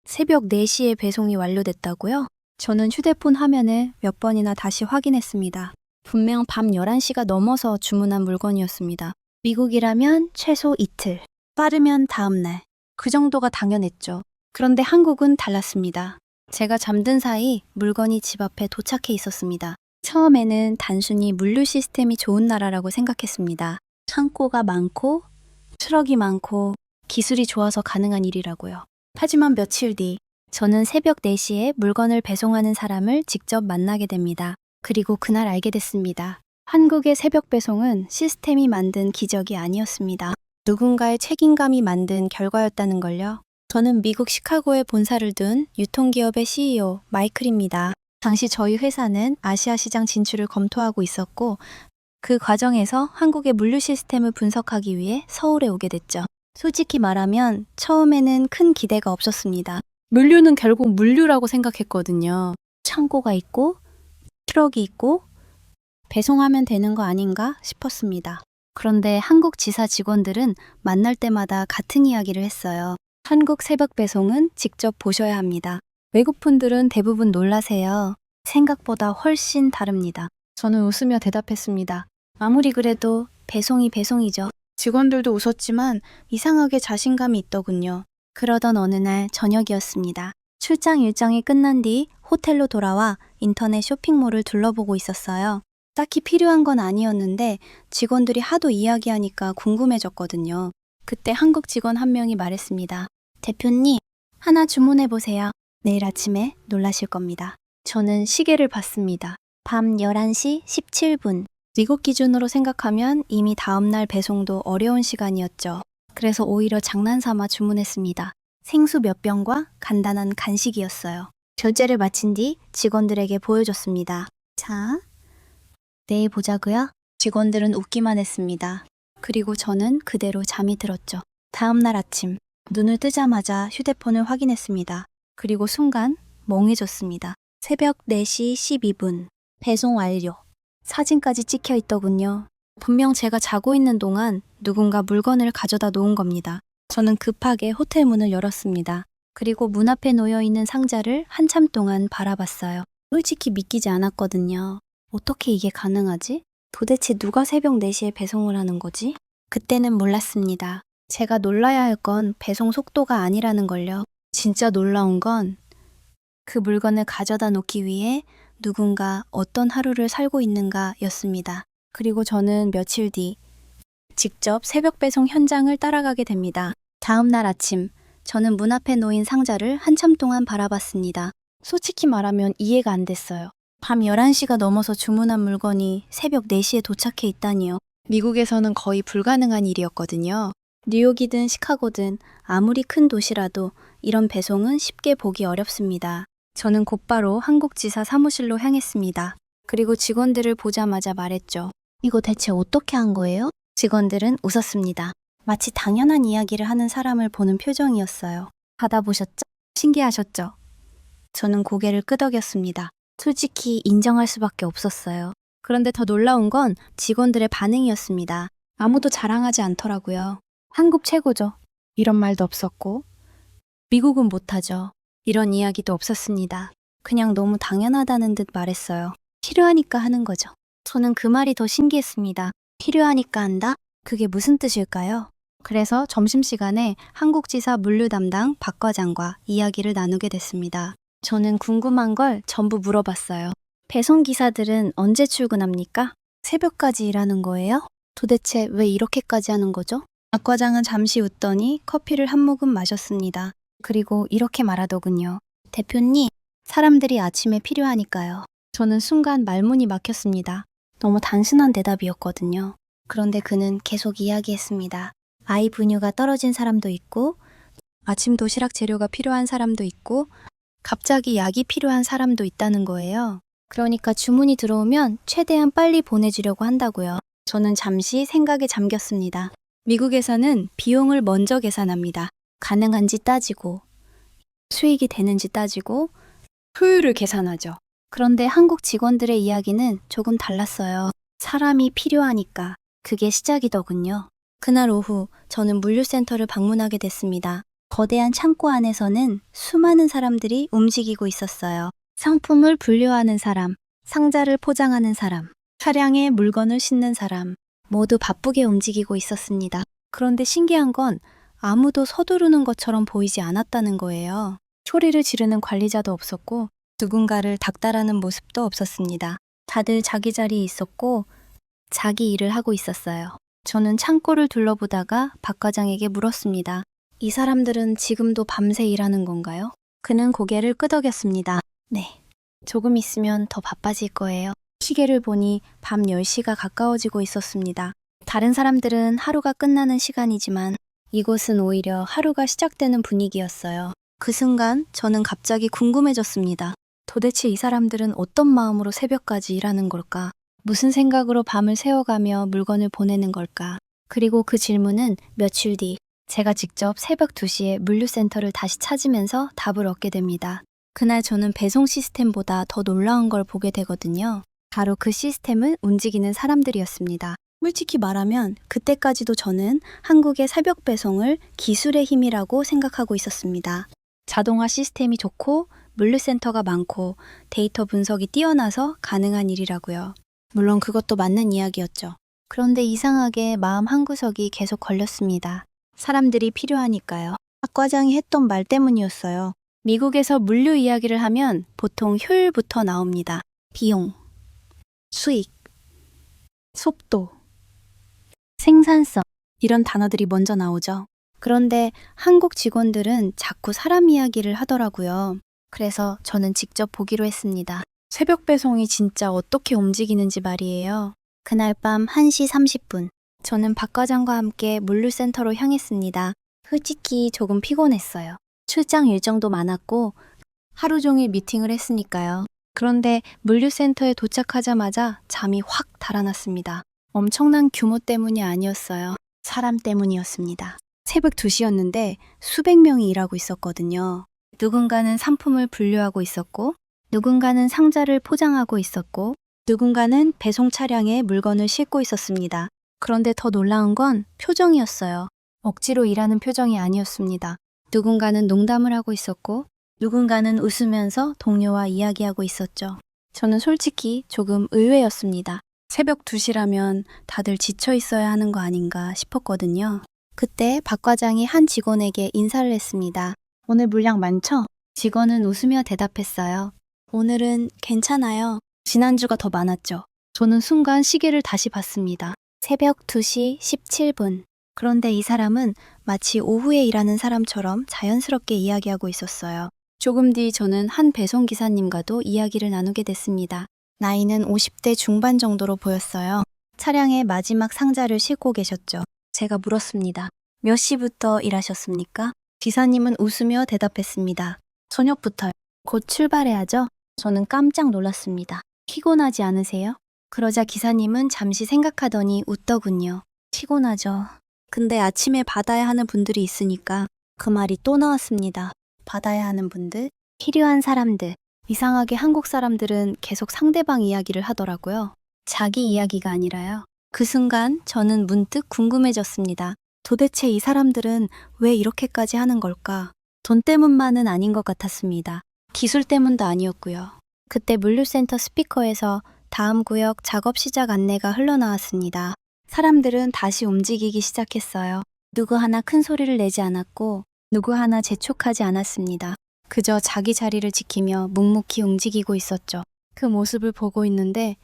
새벽 4시에 배송이 완료됐다고요? 저는 휴대폰 화면을 몇 번이나 다시 확인했습니다. 분명 밤 11시가 넘어서 주문한 물건이었습니다. 미국이라면 최소 이틀, 빠르면 다음 날. 그 정도가 당연했죠. 그런데 한국은 달랐습니다. 제가 잠든 사이 물건이 집 앞에 도착해 있었습니다. 처음에는 단순히 물류 시스템이 좋은 나라라고 생각했습니다. 창고가 많고, 트럭이 많고, 기술이 좋아서 가능한 일이라고요. 하지만 며칠 뒤, 저는 새벽 4시에 물건을 배송하는 사람을 직접 만나게 됩니다. 그리고 그날 알게 됐습니다. 한국의 새벽 배송은 시스템이 만든 기적이 아니었습니다. 누군가의 책임감이 만든 결과였다는 걸요. 저는 미국 시카고에 본사를 둔 유통기업의 CEO 마이클입니다. 당시 저희 회사는 아시아 시장 진출을 검토하고 있었고, 그 과정에서 한국의 물류 시스템을 분석하기 위해 서울에 오게 됐죠. 솔직히 말하면 처음에는 큰 기대가 없었습니다. 물류는 결국 물류라고 생각했거든요. 창고가 있고, 트럭이 있고, 배송하면 되는 거 아닌가 싶었습니다. 그런데 한국 지사 직원들은 만날 때마다 같은 이야기를 했어요. 한국 새벽 배송은 직접 보셔야 합니다. 외국 분들은 대부분 놀라세요. 생각보다 훨씬 다릅니다. 저는 웃으며 대답했습니다. 아무리 그래도 배송이 배송이죠. 직원들도 웃었지만 이상하게 자신감이 있더군요. 그러던 어느 날 저녁이었습니다. 출장 일정이 끝난 뒤 호텔로 돌아와 인터넷 쇼핑몰을 둘러보고 있었어요. 딱히 필요한 건 아니었는데 직원들이 하도 이야기하니까 궁금해졌거든요. 그때 한국 직원 한 명이 말했습니다. 대표님, 하나 주문해보세요. 내일 아침에 놀라실 겁니다. 저는 시계를 봤습니다. 밤 11시 17분. 미국 기준으로 생각하면 이미 다음날 배송도 어려운 시간이었죠. 그래서 오히려 장난삼아 주문했습니다. 생수 몇 병과 간단한 간식이었어요. 결제를 마친 뒤 직원들에게 보여줬습니다. 자, 내일 보자고요. 직원들은 웃기만 했습니다. 그리고 저는 그대로 잠이 들었죠. 다음 날 아침, 눈을 뜨자마자 휴대폰을 확인했습니다. 그리고 순간 멍해졌습니다. 새벽 4시 12분, 배송 완료. 사진까지 찍혀 있더군요. 분명 제가 자고 있는 동안 누군가 물건을 가져다 놓은 겁니다. 저는 급하게 호텔 문을 열었습니다. 그리고 문 앞에 놓여 있는 상자를 한참 동안 바라봤어요. 솔직히 믿기지 않았거든요. 어떻게 이게 가능하지? 도대체 누가 새벽 4시에 배송을 하는 거지? 그때는 몰랐습니다. 제가 놀라야 할 건 배송 속도가 아니라는 걸요. 진짜 놀라운 건 그 물건을 가져다 놓기 위해 누군가 어떤 하루를 살고 있는가 였습니다. 그리고 저는 며칠 뒤 직접 새벽 배송 현장을 따라가게 됩니다. 다음 날 아침, 저는 문 앞에 놓인 상자를 한참 동안 바라봤습니다. 솔직히 말하면 이해가 안 됐어요. 밤 11시가 넘어서 주문한 물건이 새벽 4시에 도착해 있다니요. 미국에서는 거의 불가능한 일이었거든요. 뉴욕이든 시카고든 아무리 큰 도시라도 이런 배송은 쉽게 보기 어렵습니다. 저는 곧바로 한국 지사 사무실로 향했습니다. 그리고 직원들을 보자마자 말했죠. 이거 대체 어떻게 한 거예요? 직원들은 웃었습니다. 마치 당연한 이야기를 하는 사람을 보는 표정이었어요. 받아보셨죠? 신기하셨죠? 저는 고개를 끄덕였습니다. 솔직히 인정할 수밖에 없었어요. 그런데 더 놀라운 건 직원들의 반응이었습니다. 아무도 자랑하지 않더라고요. 한국 최고죠. 이런 말도 없었고, 미국은 못하죠. 이런 이야기도 없었습니다. 그냥 너무 당연하다는 듯 말했어요. 필요하니까 하는 거죠. 저는 그 말이 더 신기했습니다. 필요하니까 한다? 그게 무슨 뜻일까요? 그래서 점심시간에 한국지사 물류 담당 박 과장과 이야기를 나누게 됐습니다. 저는 궁금한 걸 전부 물어봤어요. 배송기사들은 언제 출근합니까? 새벽까지 일하는 거예요? 도대체 왜 이렇게까지 하는 거죠? 박 과장은 잠시 웃더니 커피를 한 모금 마셨습니다. 그리고 이렇게 말하더군요. 대표님, 사람들이 아침에 필요하니까요. 저는 순간 말문이 막혔습니다. 너무 단순한 대답이었거든요. 그런데 그는 계속 이야기했습니다. 아이 분유가 떨어진 사람도 있고, 아침 도시락 재료가 필요한 사람도 있고, 갑자기 약이 필요한 사람도 있다는 거예요. 그러니까 주문이 들어오면 최대한 빨리 보내주려고 한다고요. 저는 잠시 생각에 잠겼습니다. 미국에서는 비용을 먼저 계산합니다. 가능한지 따지고, 수익이 되는지 따지고, 효율을 계산하죠. 그런데 한국 직원들의 이야기는 조금 달랐어요. 사람이 필요하니까. 그게 시작이더군요. 그날 오후 저는 물류센터를 방문하게 됐습니다. 거대한 창고 안에서는 수많은 사람들이 움직이고 있었어요. 상품을 분류하는 사람, 상자를 포장하는 사람, 차량에 물건을 싣는 사람, 모두 바쁘게 움직이고 있었습니다. 그런데 신기한 건 아무도 서두르는 것처럼 보이지 않았다는 거예요. 소리를 지르는 관리자도 없었고 누군가를 닥달하는 모습도 없었습니다. 다들 자기 자리에 있었고 자기 일을 하고 있었어요. 저는 창고를 둘러보다가 박 과장에게 물었습니다. 이 사람들은 지금도 밤새 일하는 건가요? 그는 고개를 끄덕였습니다. 네. 조금 있으면 더 바빠질 거예요. 시계를 보니 밤 10시가 가까워지고 있었습니다. 다른 사람들은 하루가 끝나는 시간이지만 이곳은 오히려 하루가 시작되는 분위기였어요. 그 순간 저는 갑자기 궁금해졌습니다. 도대체 이 사람들은 어떤 마음으로 새벽까지 일하는 걸까? 무슨 생각으로 밤을 새워가며 물건을 보내는 걸까? 그리고 그 질문은 며칠 뒤 제가 직접 새벽 2시에 물류센터를 다시 찾으면서 답을 얻게 됩니다. 그날 저는 배송 시스템보다 더 놀라운 걸 보게 되거든요. 바로 그 시스템을 움직이는 사람들이었습니다. 솔직히 말하면 그때까지도 저는 한국의 새벽 배송을 기술의 힘이라고 생각하고 있었습니다. 자동화 시스템이 좋고 물류센터가 많고 데이터 분석이 뛰어나서 가능한 일이라고요. 물론 그것도 맞는 이야기였죠. 그런데 이상하게 마음 한구석이 계속 걸렸습니다. 사람들이 필요하니까요. 박 과장이 했던 말 때문이었어요. 미국에서 물류 이야기를 하면 보통 효율부터 나옵니다. 비용, 수익, 속도, 생산성 이런 단어들이 먼저 나오죠. 그런데 한국 직원들은 자꾸 사람 이야기를 하더라고요. 그래서 저는 직접 보기로 했습니다. 새벽 배송이 진짜 어떻게 움직이는지 말이에요. 그날 밤 1시 30분, 저는 박 과장과 함께 물류센터로 향했습니다. 솔직히 조금 피곤했어요. 출장 일정도 많았고 하루 종일 미팅을 했으니까요. 그런데 물류센터에 도착하자마자 잠이 확 달아났습니다. 엄청난 규모 때문이 아니었어요. 사람 때문이었습니다. 새벽 2시였는데 수백 명이 일하고 있었거든요. 누군가는 상품을 분류하고 있었고 누군가는 상자를 포장하고 있었고 누군가는 배송 차량에 물건을 싣고 있었습니다. 그런데 더 놀라운 건 표정이었어요. 억지로 일하는 표정이 아니었습니다. 누군가는 농담을 하고 있었고 누군가는 웃으면서 동료와 이야기하고 있었죠. 저는 솔직히 조금 의외였습니다. 새벽 2시라면 다들 지쳐 있어야 하는 거 아닌가 싶었거든요. 그때 박 과장이 한 직원에게 인사를 했습니다. 오늘 물량 많죠? 직원은 웃으며 대답했어요. 오늘은 괜찮아요. 지난주가 더 많았죠. 저는 순간 시계를 다시 봤습니다. 새벽 2시 17분. 그런데 이 사람은 마치 오후에 일하는 사람처럼 자연스럽게 이야기하고 있었어요. 조금 뒤 저는 한 배송기사님과도 이야기를 나누게 됐습니다. 나이는 50대 중반 정도로 보였어요. 차량에 마지막 상자를 싣고 계셨죠. 제가 물었습니다. 몇 시부터 일하셨습니까? 기사님은 웃으며 대답했습니다. 저녁부터요. 곧 출발해야죠. 저는 깜짝 놀랐습니다. 피곤하지 않으세요? 그러자 기사님은 잠시 생각하더니 웃더군요. 피곤하죠. 근데 아침에 받아야 하는 분들이 있으니까 그 말이 또 나왔습니다. 받아야 하는 분들, 필요한 사람들. 이상하게 한국 사람들은 계속 상대방 이야기를 하더라고요. 자기 이야기가 아니라요. 그 순간 저는 문득 궁금해졌습니다. 도대체 이 사람들은 왜 이렇게까지 하는 걸까? 돈 때문만은 아닌 것 같았습니다. 기술 때문도 아니었고요. 그때 물류센터 스피커에서 다음 구역 작업 시작 안내가 흘러나왔습니다. 사람들은 다시 움직이기 시작했어요. 누구 하나 큰 소리를 내지 않았고 누구 하나 재촉하지 않았습니다. 그저 자기 자리를 지키며 묵묵히 움직이고 있었죠. 그 모습을 보고 있는데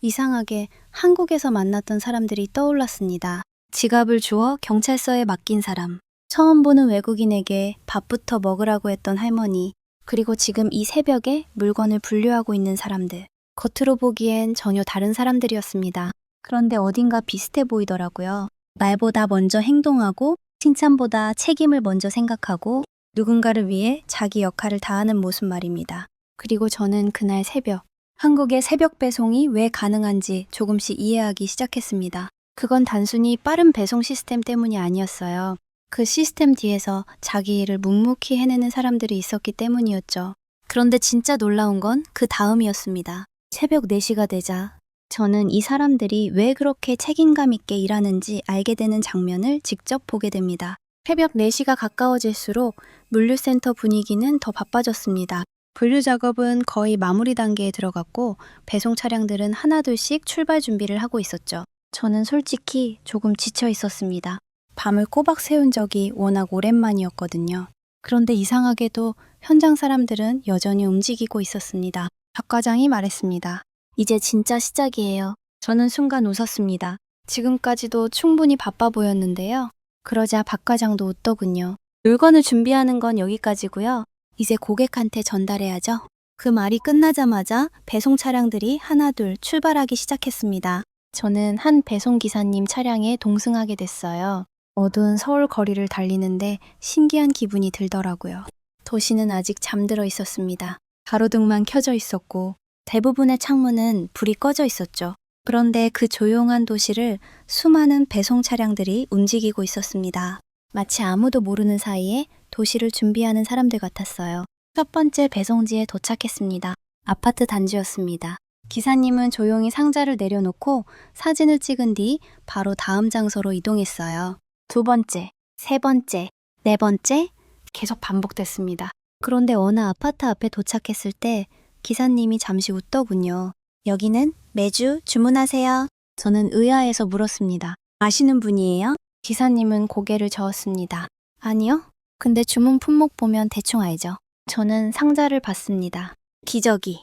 이상하게 한국에서 만났던 사람들이 떠올랐습니다. 지갑을 주워 경찰서에 맡긴 사람, 처음 보는 외국인에게 밥부터 먹으라고 했던 할머니, 그리고 지금 이 새벽에 물건을 분류하고 있는 사람들. 겉으로 보기엔 전혀 다른 사람들이었습니다. 그런데 어딘가 비슷해 보이더라고요. 말보다 먼저 행동하고 칭찬보다 책임을 먼저 생각하고 누군가를 위해 자기 역할을 다하는 모습 말입니다. 그리고 저는 그날 새벽, 한국의 새벽 배송이 왜 가능한지 조금씩 이해하기 시작했습니다. 그건 단순히 빠른 배송 시스템 때문이 아니었어요. 그 시스템 뒤에서 자기 일을 묵묵히 해내는 사람들이 있었기 때문이었죠. 그런데 진짜 놀라운 건 그 다음이었습니다. 새벽 4시가 되자 저는 이 사람들이 왜 그렇게 책임감 있게 일하는지 알게 되는 장면을 직접 보게 됩니다. 새벽 4시가 가까워질수록 물류센터 분위기는 더 바빠졌습니다. 분류 작업은 거의 마무리 단계에 들어갔고 배송 차량들은 하나둘씩 출발 준비를 하고 있었죠. 저는 솔직히 조금 지쳐 있었습니다. 밤을 꼬박 새운 적이 워낙 오랜만이었거든요. 그런데 이상하게도 현장 사람들은 여전히 움직이고 있었습니다. 박 과장이 말했습니다. 이제 진짜 시작이에요. 저는 순간 웃었습니다. 지금까지도 충분히 바빠 보였는데요. 그러자 박 과장도 웃더군요. 물건을 준비하는 건 여기까지고요. 이제 고객한테 전달해야죠. 그 말이 끝나자마자 배송 차량들이 하나둘 출발하기 시작했습니다. 저는 한 배송 기사님 차량에 동승하게 됐어요. 어두운 서울 거리를 달리는데 신기한 기분이 들더라고요. 도시는 아직 잠들어 있었습니다. 가로등만 켜져 있었고 대부분의 창문은 불이 꺼져 있었죠. 그런데 그 조용한 도시를 수많은 배송 차량들이 움직이고 있었습니다. 마치 아무도 모르는 사이에 도시를 준비하는 사람들 같았어요. 첫 번째 배송지에 도착했습니다. 아파트 단지였습니다. 기사님은 조용히 상자를 내려놓고 사진을 찍은 뒤 바로 다음 장소로 이동했어요. 두 번째, 세 번째, 네 번째 계속 반복됐습니다. 그런데 어느 아파트 앞에 도착했을 때 기사님이 잠시 웃더군요. 여기는 매주 주문하세요. 저는 의아해서 물었습니다. 아시는 분이에요? 기사님은 고개를 저었습니다. 아니요. 근데 주문 품목 보면 대충 알죠. 저는 상자를 봤습니다. 기저귀,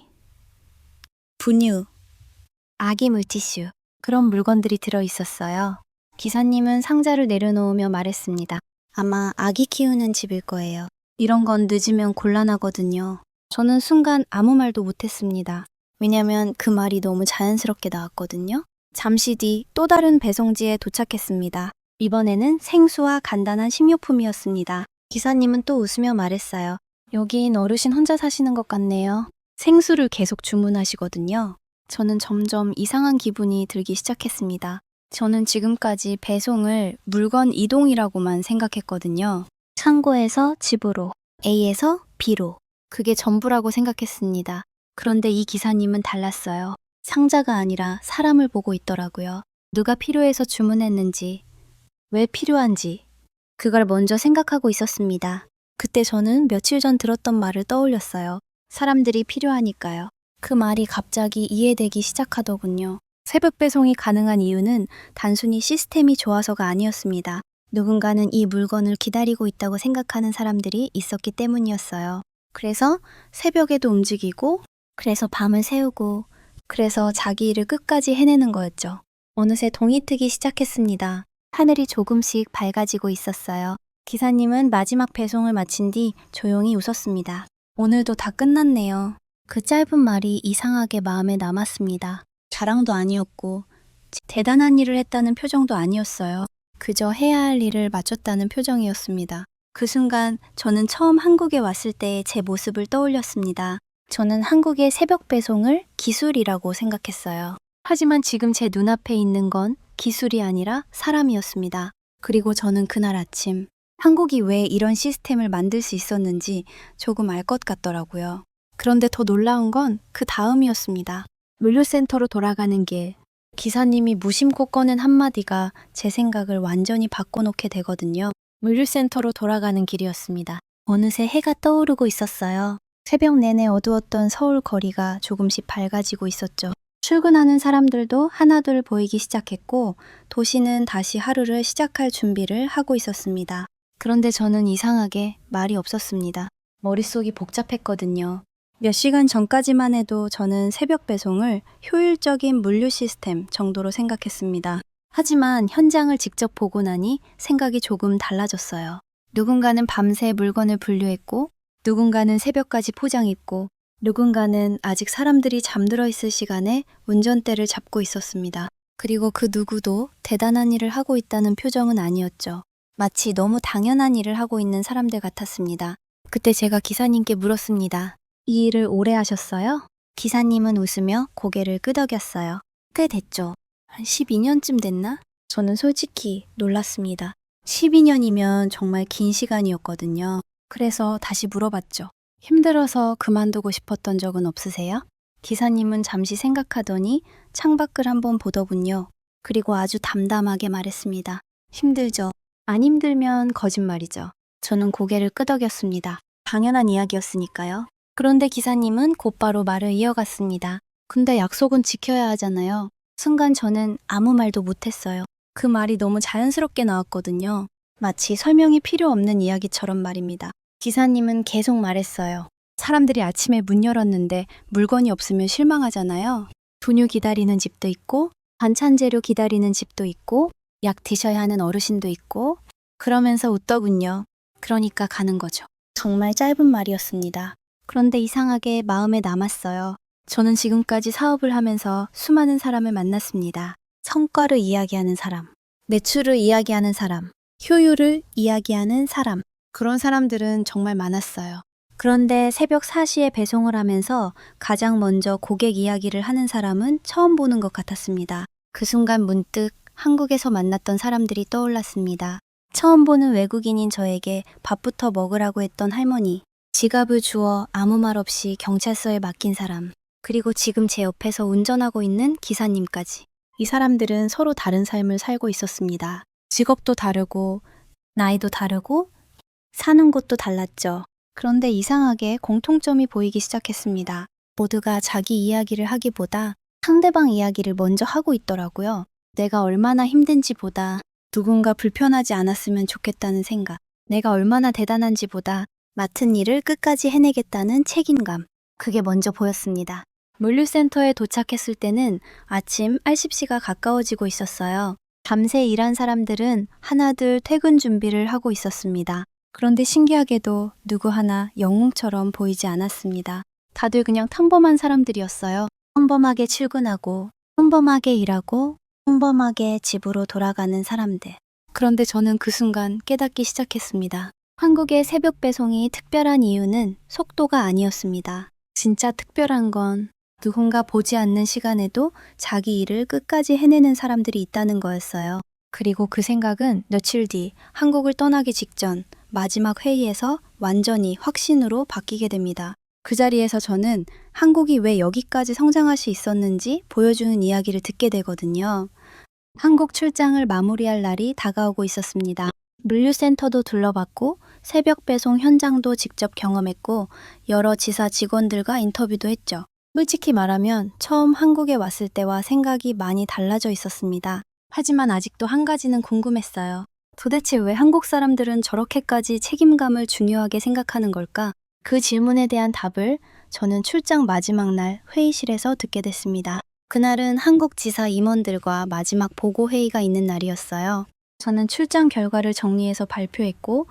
분유, 아기 물티슈, 그런 물건들이 들어있었어요. 기사님은 상자를 내려놓으며 말했습니다. 아마 아기 키우는 집일 거예요. 이런 건 늦으면 곤란하거든요. 저는 순간 아무 말도 못했습니다. 왜냐면 그 말이 너무 자연스럽게 나왔거든요. 잠시 뒤 또 다른 배송지에 도착했습니다. 이번에는 생수와 간단한 식료품이었습니다. 기사님은 또 웃으며 말했어요. 여긴 어르신 혼자 사시는 것 같네요. 생수를 계속 주문하시거든요. 저는 점점 이상한 기분이 들기 시작했습니다. 저는 지금까지 배송을 물건 이동이라고만 생각했거든요. 창고에서 집으로, A에서 B로. 그게 전부라고 생각했습니다. 그런데 이 기사님은 달랐어요. 상자가 아니라 사람을 보고 있더라고요. 누가 필요해서 주문했는지, 왜 필요한지, 그걸 먼저 생각하고 있었습니다. 그때 저는 며칠 전 들었던 말을 떠올렸어요. 사람들이 필요하니까요. 그 말이 갑자기 이해되기 시작하더군요. 새벽 배송이 가능한 이유는 단순히 시스템이 좋아서가 아니었습니다. 누군가는 이 물건을 기다리고 있다고 생각하는 사람들이 있었기 때문이었어요. 그래서 새벽에도 움직이고, 그래서 밤을 새우고, 그래서 자기 일을 끝까지 해내는 거였죠. 어느새 동이 트기 시작했습니다. 하늘이 조금씩 밝아지고 있었어요. 기사님은 마지막 배송을 마친 뒤 조용히 웃었습니다. 오늘도 다 끝났네요. 그 짧은 말이 이상하게 마음에 남았습니다. 자랑도 아니었고 대단한 일을 했다는 표정도 아니었어요. 그저 해야 할 일을 마쳤다는 표정이었습니다. 그 순간 저는 처음 한국에 왔을 때의 제 모습을 떠올렸습니다. 저는 한국의 새벽 배송을 기술이라고 생각했어요. 하지만 지금 제 눈앞에 있는 건 기술이 아니라 사람이었습니다. 그리고 저는 그날 아침 한국이 왜 이런 시스템을 만들 수 있었는지 조금 알 것 같더라고요. 그런데 더 놀라운 건 그 다음이었습니다. 물류센터로 돌아가는 길. 기사님이 무심코 꺼낸 한마디가 제 생각을 완전히 바꿔놓게 되거든요. 물류센터로 돌아가는 길이었습니다. 어느새 해가 떠오르고 있었어요. 새벽 내내 어두웠던 서울 거리가 조금씩 밝아지고 있었죠. 출근하는 사람들도 하나둘 보이기 시작했고 도시는 다시 하루를 시작할 준비를 하고 있었습니다. 그런데 저는 이상하게 말이 없었습니다. 머릿속이 복잡했거든요. 몇 시간 전까지만 해도 저는 새벽 배송을 효율적인 물류 시스템 정도로 생각했습니다. 하지만 현장을 직접 보고 나니 생각이 조금 달라졌어요. 누군가는 밤새 물건을 분류했고, 누군가는 새벽까지 포장했고, 누군가는 아직 사람들이 잠들어 있을 시간에 운전대를 잡고 있었습니다. 그리고 그 누구도 대단한 일을 하고 있다는 표정은 아니었죠. 마치 너무 당연한 일을 하고 있는 사람들 같았습니다. 그때 제가 기사님께 물었습니다. 이 일을 오래 하셨어요? 기사님은 웃으며 고개를 끄덕였어요. 꽤 됐죠. 한 12년쯤 됐나? 저는 솔직히 놀랐습니다. 12년이면 정말 긴 시간이었거든요. 그래서 다시 물어봤죠. 힘들어서 그만두고 싶었던 적은 없으세요? 기사님은 잠시 생각하더니 창밖을 한번 보더군요. 그리고 아주 담담하게 말했습니다. 힘들죠. 안 힘들면 거짓말이죠. 저는 고개를 끄덕였습니다. 당연한 이야기였으니까요. 그런데 기사님은 곧바로 말을 이어갔습니다. 근데 약속은 지켜야 하잖아요. 순간 저는 아무 말도 못했어요. 그 말이 너무 자연스럽게 나왔거든요. 마치 설명이 필요 없는 이야기처럼 말입니다. 기사님은 계속 말했어요. 사람들이 아침에 문 열었는데 물건이 없으면 실망하잖아요. 분유 기다리는 집도 있고, 반찬 재료 기다리는 집도 있고, 약 드셔야 하는 어르신도 있고, 그러면서 웃더군요. 그러니까 가는 거죠. 정말 짧은 말이었습니다. 그런데 이상하게 마음에 남았어요. 저는 지금까지 사업을 하면서 수많은 사람을 만났습니다. 성과를 이야기하는 사람, 매출을 이야기하는 사람, 효율을 이야기하는 사람. 그런 사람들은 정말 많았어요. 그런데 새벽 4시에 배송을 하면서 가장 먼저 고객 이야기를 하는 사람은 처음 보는 것 같았습니다. 그 순간 문득 한국에서 만났던 사람들이 떠올랐습니다. 처음 보는 외국인인 저에게 밥부터 먹으라고 했던 할머니, 지갑을 주워 아무 말 없이 경찰서에 맡긴 사람, 그리고 지금 제 옆에서 운전하고 있는 기사님까지. 이 사람들은 서로 다른 삶을 살고 있었습니다. 직업도 다르고, 나이도 다르고, 사는 곳도 달랐죠. 그런데 이상하게 공통점이 보이기 시작했습니다. 모두가 자기 이야기를 하기보다 상대방 이야기를 먼저 하고 있더라고요. 내가 얼마나 힘든지보다 누군가 불편하지 않았으면 좋겠다는 생각, 내가 얼마나 대단한지보다 맡은 일을 끝까지 해내겠다는 책임감, 그게 먼저 보였습니다. 물류센터에 도착했을 때는 아침 알십시가 가까워지고 있었어요. 밤새 일한 사람들은 하나둘 퇴근 준비를 하고 있었습니다. 그런데 신기하게도 누구 하나 영웅처럼 보이지 않았습니다. 다들 그냥 평범한 사람들이었어요. 평범하게 출근하고, 평범하게 일하고, 평범하게 집으로 돌아가는 사람들. 그런데 저는 그 순간 깨닫기 시작했습니다. 한국의 새벽 배송이 특별한 이유는 속도가 아니었습니다. 진짜 특별한 건 누군가 보지 않는 시간에도 자기 일을 끝까지 해내는 사람들이 있다는 거였어요. 그리고 그 생각은 며칠 뒤 한국을 떠나기 직전 마지막 회의에서 완전히 확신으로 바뀌게 됩니다. 그 자리에서 저는 한국이 왜 여기까지 성장할 수 있었는지 보여주는 이야기를 듣게 되거든요. 한국 출장을 마무리할 날이 다가오고 있었습니다. 물류센터도 둘러봤고 새벽 배송 현장도 직접 경험했고 여러 지사 직원들과 인터뷰도 했죠. 솔직히 말하면 처음 한국에 왔을 때와 생각이 많이 달라져 있었습니다. 하지만 아직도 한 가지는 궁금했어요. 도대체 왜 한국 사람들은 저렇게까지 책임감을 중요하게 생각하는 걸까? 그 질문에 대한 답을 저는 출장 마지막 날 회의실에서 듣게 됐습니다. 그날은 한국 지사 임원들과 마지막 보고 회의가 있는 날이었어요. 저는 출장 결과를 정리해서 발표했고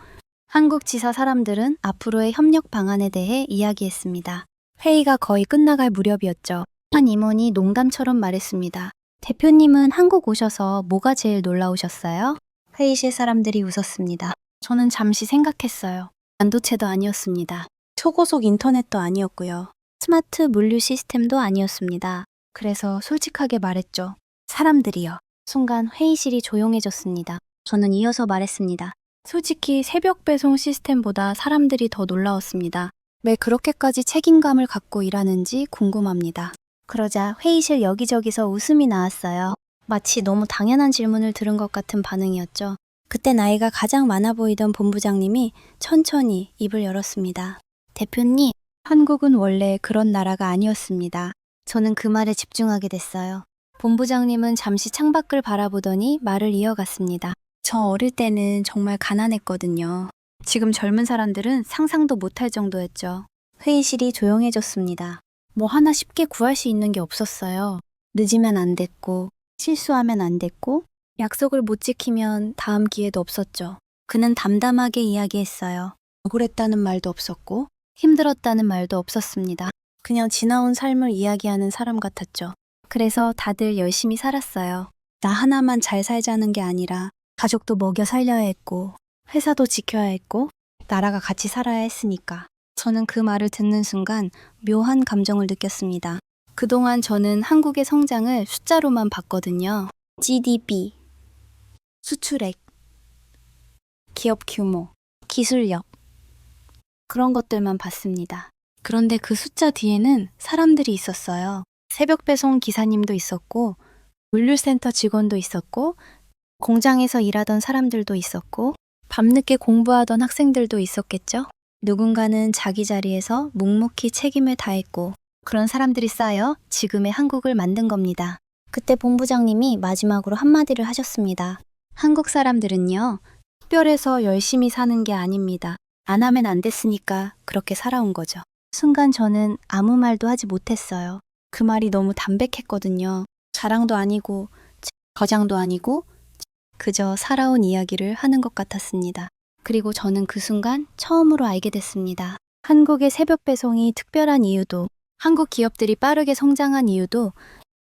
한국 지사 사람들은 앞으로의 협력 방안에 대해 이야기했습니다. 회의가 거의 끝나갈 무렵이었죠. 한 임원이 농담처럼 말했습니다. 대표님은 한국 오셔서 뭐가 제일 놀라우셨어요? 회의실 사람들이 웃었습니다. 저는 잠시 생각했어요. 반도체도 아니었습니다. 초고속 인터넷도 아니었고요. 스마트 물류 시스템도 아니었습니다. 그래서 솔직하게 말했죠. 사람들이요. 순간 회의실이 조용해졌습니다. 저는 이어서 말했습니다. 솔직히 새벽 배송 시스템보다 사람들이 더 놀라웠습니다. 왜 그렇게까지 책임감을 갖고 일하는지 궁금합니다. 그러자 회의실 여기저기서 웃음이 나왔어요. 마치 너무 당연한 질문을 들은 것 같은 반응이었죠. 그때 나이가 가장 많아 보이던 본부장님이 천천히 입을 열었습니다. 대표님, 한국은 원래 그런 나라가 아니었습니다. 저는 그 말에 집중하게 됐어요. 본부장님은 잠시 창밖을 바라보더니 말을 이어갔습니다. 저 어릴 때는 정말 가난했거든요. 지금 젊은 사람들은 상상도 못할 정도였죠. 회의실이 조용해졌습니다. 뭐 하나 쉽게 구할 수 있는 게 없었어요. 늦으면 안 됐고, 실수하면 안 됐고, 약속을 못 지키면 다음 기회도 없었죠. 그는 담담하게 이야기했어요. 억울했다는 말도 없었고, 힘들었다는 말도 없었습니다. 그냥 지나온 삶을 이야기하는 사람 같았죠. 그래서 다들 열심히 살았어요. 나 하나만 잘 살자는 게 아니라 가족도 먹여 살려야 했고, 회사도 지켜야 했고, 나라가 같이 살아야 했으니까. 저는 그 말을 듣는 순간 묘한 감정을 느꼈습니다. 그동안 저는 한국의 성장을 숫자로만 봤거든요. GDP, 수출액, 기업 규모, 기술력, 그런 것들만 봤습니다. 그런데 그 숫자 뒤에는 사람들이 있었어요. 새벽 배송 기사님도 있었고, 물류센터 직원도 있었고, 공장에서 일하던 사람들도 있었고, 밤늦게 공부하던 학생들도 있었겠죠? 누군가는 자기 자리에서 묵묵히 책임을 다했고, 그런 사람들이 쌓여 지금의 한국을 만든 겁니다. 그때 본부장님이 마지막으로 한마디를 하셨습니다. 한국 사람들은요, 특별해서 열심히 사는 게 아닙니다. 안 하면 안 됐으니까 그렇게 살아온 거죠. 순간 저는 아무 말도 하지 못했어요. 그 말이 너무 담백했거든요. 자랑도 아니고, 거장도 아니고, 그저 살아온 이야기를 하는 것 같았습니다. 그리고 저는 그 순간 처음으로 알게 됐습니다. 한국의 새벽 배송이 특별한 이유도, 한국 기업들이 빠르게 성장한 이유도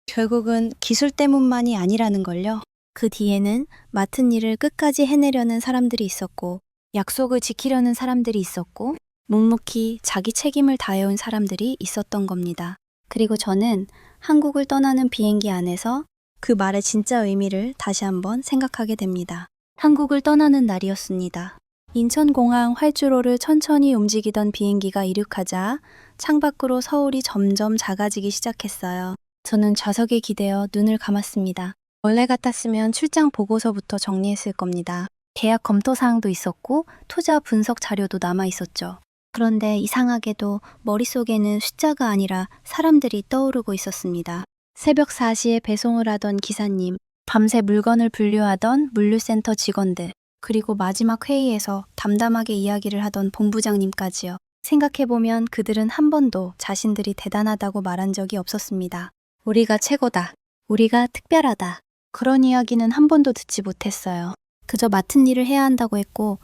결국은 기술 때문만이 아니라는 걸요. 그 뒤에는 맡은 일을 끝까지 해내려는 사람들이 있었고, 약속을 지키려는 사람들이 있었고, 묵묵히 자기 책임을 다해온 사람들이 있었던 겁니다. 그리고 저는 한국을 떠나는 비행기 안에서 그 말의 진짜 의미를 다시 한번 생각하게 됩니다. 한국을 떠나는 날이었습니다. 인천공항 활주로를 천천히 움직이던 비행기가 이륙하자 창밖으로 서울이 점점 작아지기 시작했어요. 저는 좌석에 기대어 눈을 감았습니다. 원래 같았으면 출장 보고서부터 정리했을 겁니다. 계약 검토 사항도 있었고 투자 분석 자료도 남아 있었죠. 그런데 이상하게도 머릿속에는 숫자가 아니라 사람들이 떠오르고 있었습니다. 새벽 4시에 배송을 하던 기사님, 밤새 물건을 분류하던 물류센터 직원들, 그리고 마지막 회의에서 담담하게 이야기를 하던 본부장님까지요. 생각해보면 그들은 한 번도 자신들이 대단하다고 말한 적이 없었습니다. 우리가 최고다. 우리가 특별하다. 그런 이야기는 한 번도 듣지 못했어요. 그저 맡은 일을 해야 한다고 했고,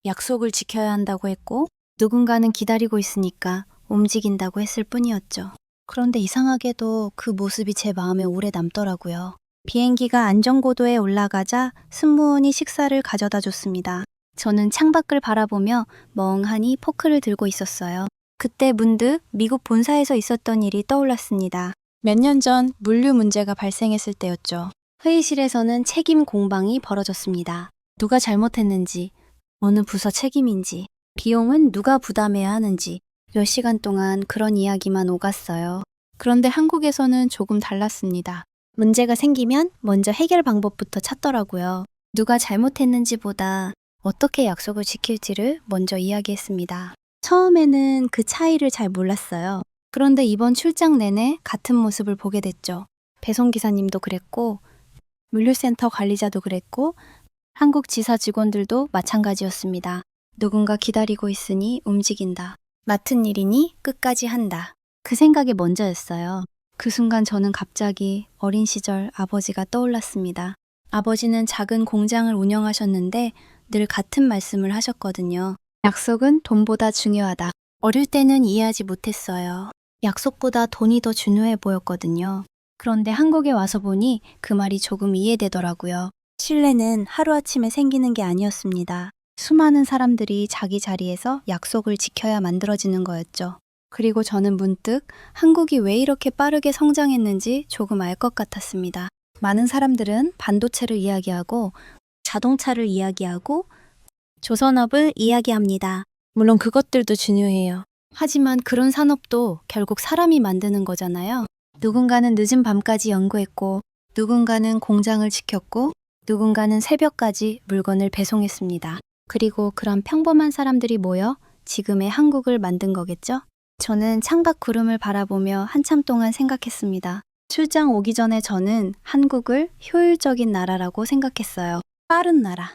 약속을 지켜야 한다고 했고, 누군가는 기다리고 있으니까 움직인다고 했을 뿐이었죠. 그런데 이상하게도 그 모습이 제 마음에 오래 남더라고요. 비행기가 안전고도에 올라가자 승무원이 식사를 가져다 줬습니다. 저는 창밖을 바라보며 멍하니 포크를 들고 있었어요. 그때 문득 미국 본사에서 있었던 일이 떠올랐습니다. 몇 년 전 물류 문제가 발생했을 때였죠. 회의실에서는 책임 공방이 벌어졌습니다. 누가 잘못했는지, 어느 부서 책임인지, 비용은 누가 부담해야 하는지 몇 시간 동안 그런 이야기만 오갔어요. 그런데 한국에서는 조금 달랐습니다. 문제가 생기면 먼저 해결 방법부터 찾더라고요. 누가 잘못했는지보다 어떻게 약속을 지킬지를 먼저 이야기했습니다. 처음에는 그 차이를 잘 몰랐어요. 그런데 이번 출장 내내 같은 모습을 보게 됐죠. 배송기사님도 그랬고, 물류센터 관리자도 그랬고, 한국 지사 직원들도 마찬가지였습니다. 누군가 기다리고 있으니 움직인다. 맡은 일이니 끝까지 한다. 그 생각이 먼저였어요. 그 순간 저는 갑자기 어린 시절 아버지가 떠올랐습니다. 아버지는 작은 공장을 운영하셨는데 늘 같은 말씀을 하셨거든요. 약속은 돈보다 중요하다. 어릴 때는 이해하지 못했어요. 약속보다 돈이 더 중요해 보였거든요. 그런데 한국에 와서 보니 그 말이 조금 이해되더라고요. 신뢰는 하루아침에 생기는 게 아니었습니다. 수많은 사람들이 자기 자리에서 약속을 지켜야 만들어지는 거였죠. 그리고 저는 문득 한국이 왜 이렇게 빠르게 성장했는지 조금 알 것 같았습니다. 많은 사람들은 반도체를 이야기하고 자동차를 이야기하고 조선업을 이야기합니다. 물론 그것들도 중요해요. 하지만 그런 산업도 결국 사람이 만드는 거잖아요. 누군가는 늦은 밤까지 연구했고, 누군가는 공장을 지켰고, 누군가는 새벽까지 물건을 배송했습니다. 그리고 그런 평범한 사람들이 모여 지금의 한국을 만든 거겠죠? 저는 창밖 구름을 바라보며 한참 동안 생각했습니다. 출장 오기 전에 저는 한국을 효율적인 나라라고 생각했어요. 빠른 나라,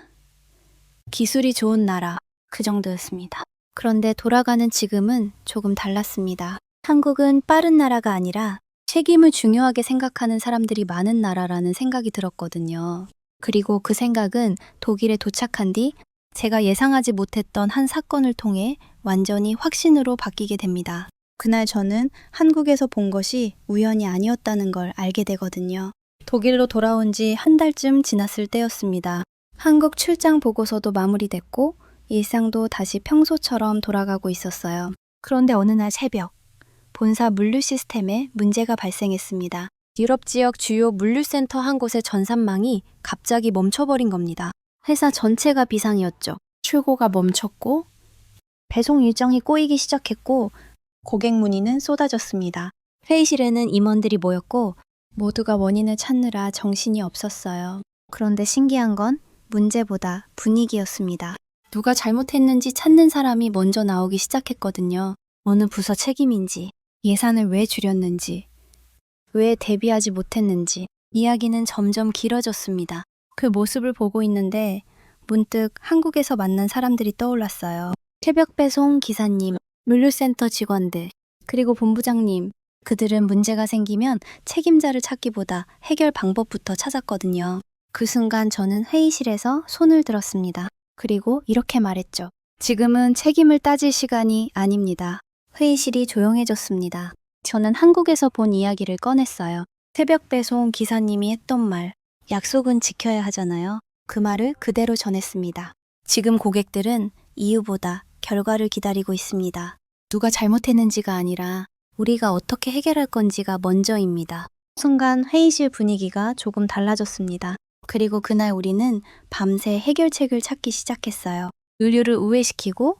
기술이 좋은 나라, 그 정도였습니다. 그런데 돌아가는 지금은 조금 달랐습니다. 한국은 빠른 나라가 아니라 책임을 중요하게 생각하는 사람들이 많은 나라라는 생각이 들었거든요. 그리고 그 생각은 독일에 도착한 뒤 제가 예상하지 못했던 한 사건을 통해 완전히 확신으로 바뀌게 됩니다. 그날 저는 한국에서 본 것이 우연이 아니었다는 걸 알게 되거든요. 독일로 돌아온 지 한 달쯤 지났을 때였습니다. 한국 출장 보고서도 마무리됐고 일상도 다시 평소처럼 돌아가고 있었어요. 그런데 어느 날 새벽, 본사 물류 시스템에 문제가 발생했습니다. 유럽 지역 주요 물류센터 한 곳의 전산망이 갑자기 멈춰버린 겁니다. 회사 전체가 비상이었죠. 출고가 멈췄고 배송 일정이 꼬이기 시작했고 고객 문의는 쏟아졌습니다. 회의실에는 임원들이 모였고 모두가 원인을 찾느라 정신이 없었어요. 그런데 신기한 건 문제보다 분위기였습니다. 누가 잘못했는지 찾는 사람이 먼저 나오기 시작했거든요. 어느 부서 책임인지, 예산을 왜 줄였는지, 왜 대비하지 못했는지, 이야기는 점점 길어졌습니다. 그 모습을 보고 있는데 문득 한국에서 만난 사람들이 떠올랐어요. 새벽 배송 기사님, 물류센터 직원들, 그리고 본부장님. 그들은 문제가 생기면 책임자를 찾기보다 해결 방법부터 찾았거든요. 그 순간 저는 회의실에서 손을 들었습니다. 그리고 이렇게 말했죠. 지금은 책임을 따질 시간이 아닙니다. 회의실이 조용해졌습니다. 저는 한국에서 본 이야기를 꺼냈어요. 새벽 배송 기사님이 했던 말, 약속은 지켜야 하잖아요. 그 말을 그대로 전했습니다. 지금 고객들은 이유보다 결과를 기다리고 있습니다. 누가 잘못했는지가 아니라 우리가 어떻게 해결할 건지가 먼저입니다. 순간 회의실 분위기가 조금 달라졌습니다. 그리고 그날 우리는 밤새 해결책을 찾기 시작했어요. 의류를 우회시키고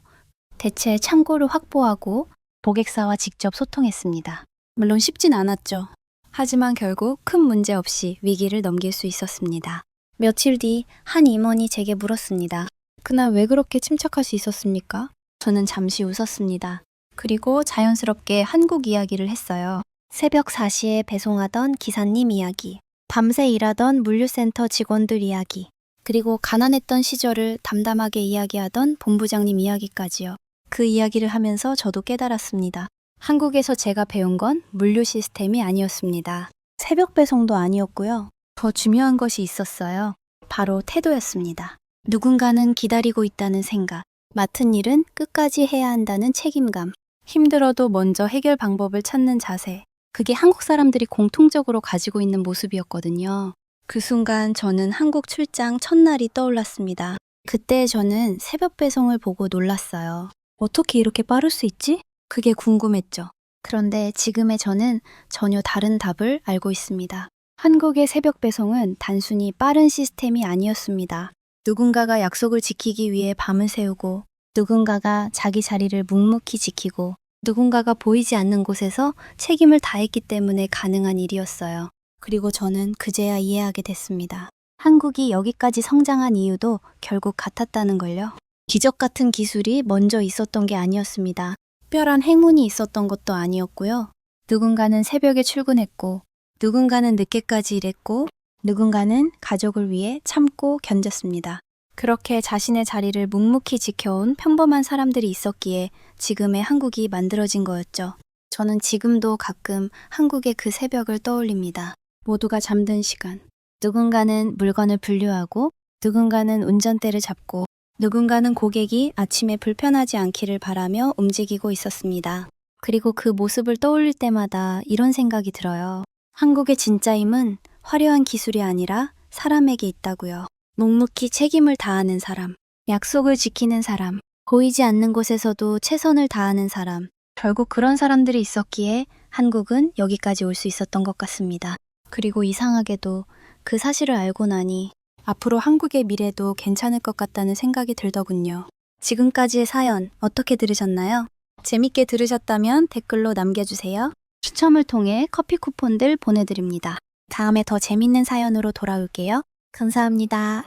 대체 창고를 확보하고 고객사와 직접 소통했습니다. 물론 쉽진 않았죠. 하지만 결국 큰 문제 없이 위기를 넘길 수 있었습니다. 며칠 뒤 한 임원이 제게 물었습니다. 그날 왜 그렇게 침착할 수 있었습니까? 저는 잠시 웃었습니다. 그리고 자연스럽게 한국 이야기를 했어요. 새벽 4시에 배송하던 기사님 이야기, 밤새 일하던 물류센터 직원들 이야기, 그리고 가난했던 시절을 담담하게 이야기하던 본부장님 이야기까지요. 그 이야기를 하면서 저도 깨달았습니다. 한국에서 제가 배운 건 물류 시스템이 아니었습니다. 새벽 배송도 아니었고요. 더 중요한 것이 있었어요. 바로 태도였습니다. 누군가는 기다리고 있다는 생각, 맡은 일은 끝까지 해야 한다는 책임감, 힘들어도 먼저 해결 방법을 찾는 자세. 그게 한국 사람들이 공통적으로 가지고 있는 모습이었거든요. 그 순간 저는 한국 출장 첫날이 떠올랐습니다. 그때 저는 새벽 배송을 보고 놀랐어요. 어떻게 이렇게 빠를 수 있지? 그게 궁금했죠. 그런데 지금의 저는 전혀 다른 답을 알고 있습니다. 한국의 새벽 배송은 단순히 빠른 시스템이 아니었습니다. 누군가가 약속을 지키기 위해 밤을 새우고, 누군가가 자기 자리를 묵묵히 지키고, 누군가가 보이지 않는 곳에서 책임을 다했기 때문에 가능한 일이었어요. 그리고 저는 그제야 이해하게 됐습니다. 한국이 여기까지 성장한 이유도 결국 같았다는 걸요. 기적 같은 기술이 먼저 있었던 게 아니었습니다. 특별한 행운이 있었던 것도 아니었고요. 누군가는 새벽에 출근했고, 누군가는 늦게까지 일했고, 누군가는 가족을 위해 참고 견뎠습니다. 그렇게 자신의 자리를 묵묵히 지켜온 평범한 사람들이 있었기에 지금의 한국이 만들어진 거였죠. 저는 지금도 가끔 한국의 그 새벽을 떠올립니다. 모두가 잠든 시간. 누군가는 물건을 분류하고, 누군가는 운전대를 잡고, 누군가는 고객이 아침에 불편하지 않기를 바라며 움직이고 있었습니다. 그리고 그 모습을 떠올릴 때마다 이런 생각이 들어요. 한국의 진짜 힘은 화려한 기술이 아니라 사람에게 있다고요. 묵묵히 책임을 다하는 사람, 약속을 지키는 사람, 보이지 않는 곳에서도 최선을 다하는 사람. 결국 그런 사람들이 있었기에 한국은 여기까지 올 수 있었던 것 같습니다. 그리고 이상하게도 그 사실을 알고 나니 앞으로 한국의 미래도 괜찮을 것 같다는 생각이 들더군요. 지금까지의 사연 어떻게 들으셨나요? 재밌게 들으셨다면 댓글로 남겨주세요. 추첨을 통해 커피 쿠폰들 보내드립니다. 다음에 더 재밌는 사연으로 돌아올게요. 감사합니다.